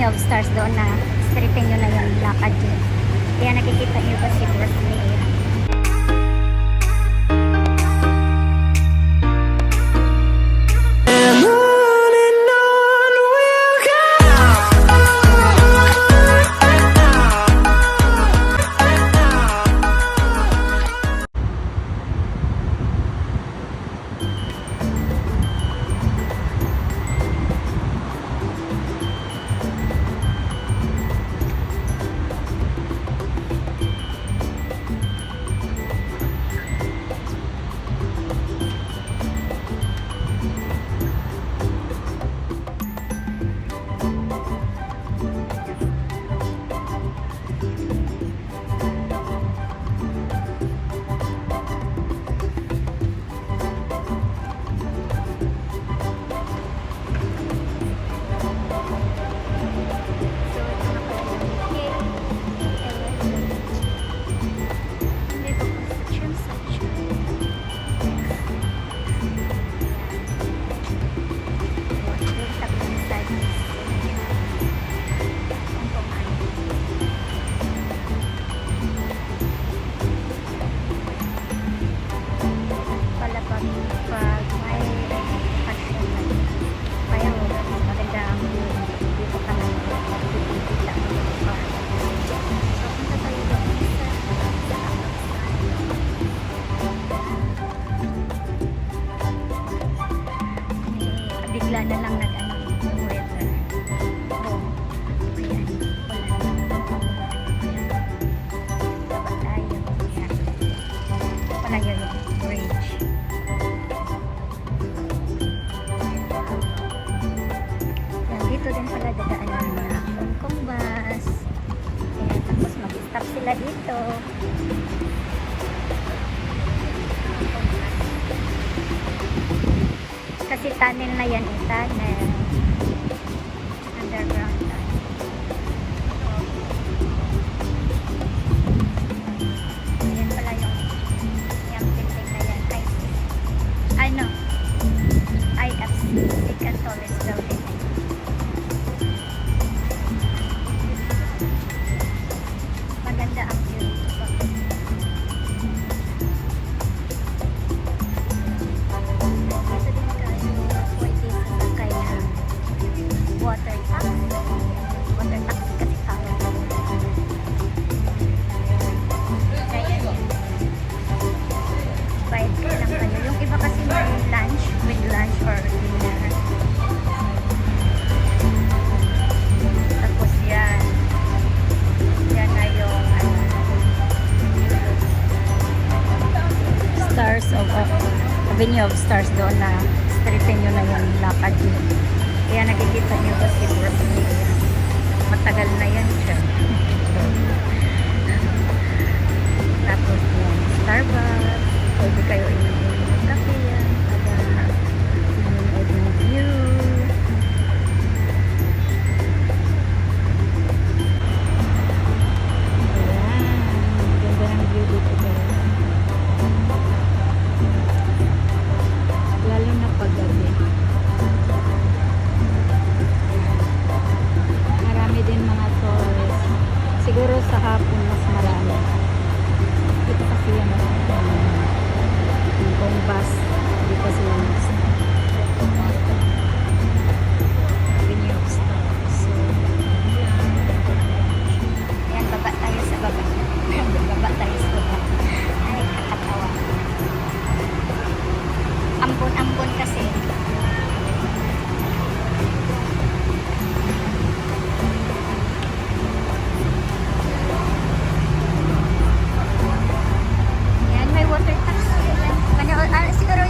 of Stars doon na stripping nyo na yung lakad yun. Kaya nakikita nyo ba si birthday. Bigla na lang nag-ano yung weather. Oh, ayan. Wala tayo. Ayan. Wala yung bridge. Ayan, dito din pala dadaan ng mga Hong Kong bus. Ayan, tapos mag-stop sila dito. Kasi tunnel na yan, tunnel. Underground tunnel. Ayan pala yung building na yan. Ano? IFC, Catholic Building. Maganda ang view. Water taxi kasi tawag. Kaya yun. Bayad ka lang kayo. Yung iba kasi may lunch, with lunch or dinner. Tapos yan. Yan na yung Stars of Avenue of Stars doon na stripping nyo na yung lakad yun. Kaya nakikita niyo ba si birthday. Matagal na yan siya. Tapos yung Starbucks. Pwede kayo inumin ng kape yan. Para inumin ng view. Ayan. Ganda ng view dito guys. Lalo na paggabi. Din mga tourists. Siguro sa hapon mas marami. Ito kasi yan yung bus. Dito sila Avenue of Stars. So, yan, baba tayo sa baba. Baba tayo sa baba. Ay, kakatawa. Ambon-ambon kasi. Siguro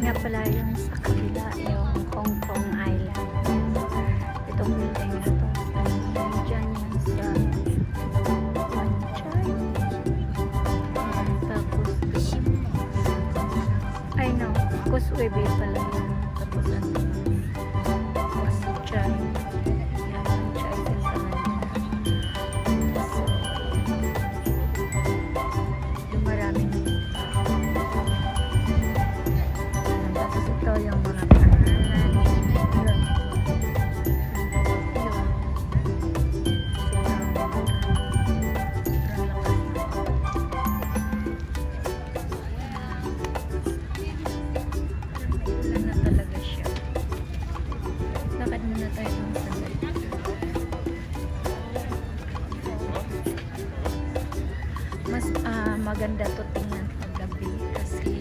nga pala yung sa kabila, yung Hong Kong Island. Itong building na to. Diyan yan sa Wanchay. Tapos I know, Causeway Bay pala yan. Tapos ano, Wanchay. Yan, Wanchay din pala yan. So, yung marami na yung tapos ito yung mga pangalan. Ulan na talaga siya. Lakad muna tayo dun sa balik. Mas maganda to tingnan pag gabi kasi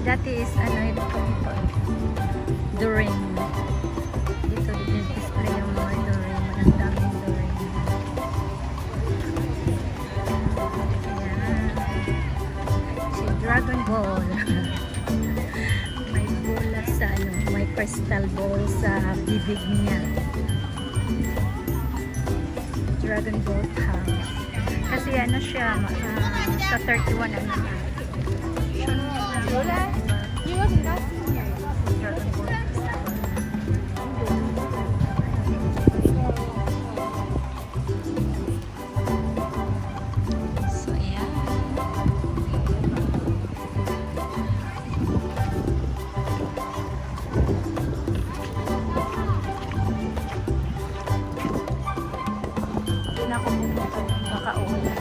dati is ano ito during dito display yung mga during ang daming during ayan si Dragon Ball may bola sa ano may crystal ball sa bibig niya Dragon Ball House kasi ano siya sa 31 ano Lola, you wasn't that senior. So, ayan. Hindi na ako pupunta ng baka ulan.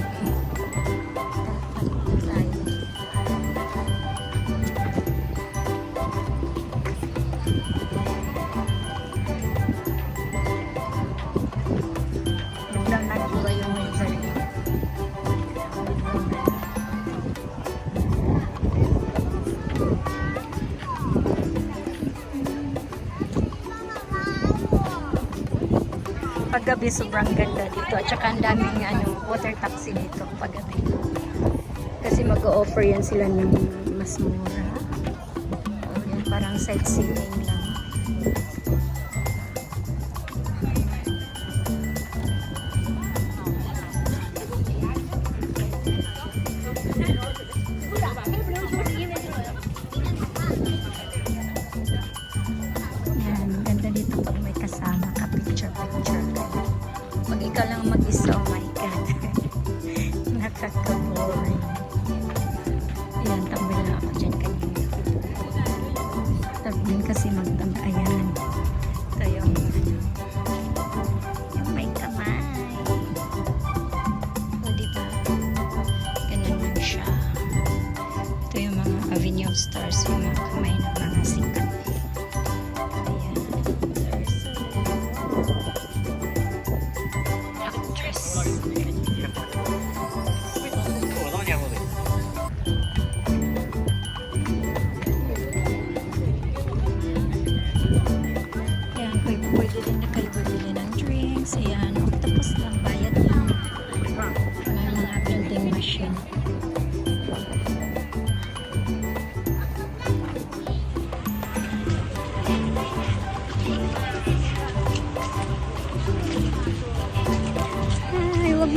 Paggabi sobrang ganda dito at saka ang daming water taxi dito paggabi kasi mag-o-offer yan sila ng mas mura o yan parang sightseeing lang yan ganda dito pag may kasama ka picture pag ikaw lang mag-isa, oh my god nakaka-boring ayan, tambay lang ako dyan kanina tambay kasi magtambay ayan ito yung may kamay o diba ganun lang siya ito yung mga Avenue of Stars yung mga kamay ng mga sikat ayan pwede din na kayo bibili ng drinks. Ayan, octopus lang bayad lang.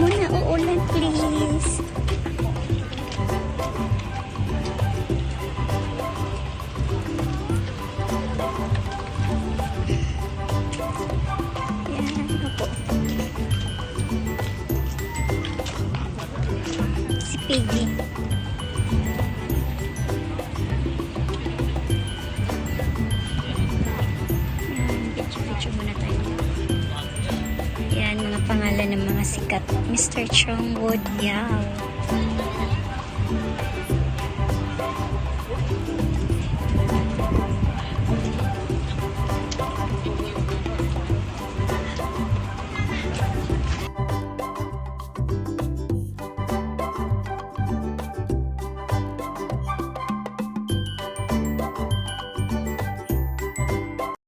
muna uulan, please. Yan, opo. Si Piggy. Video muna tayo. Yan, mga pangalan ng mga sikat. Mr. Chong Wood Yao.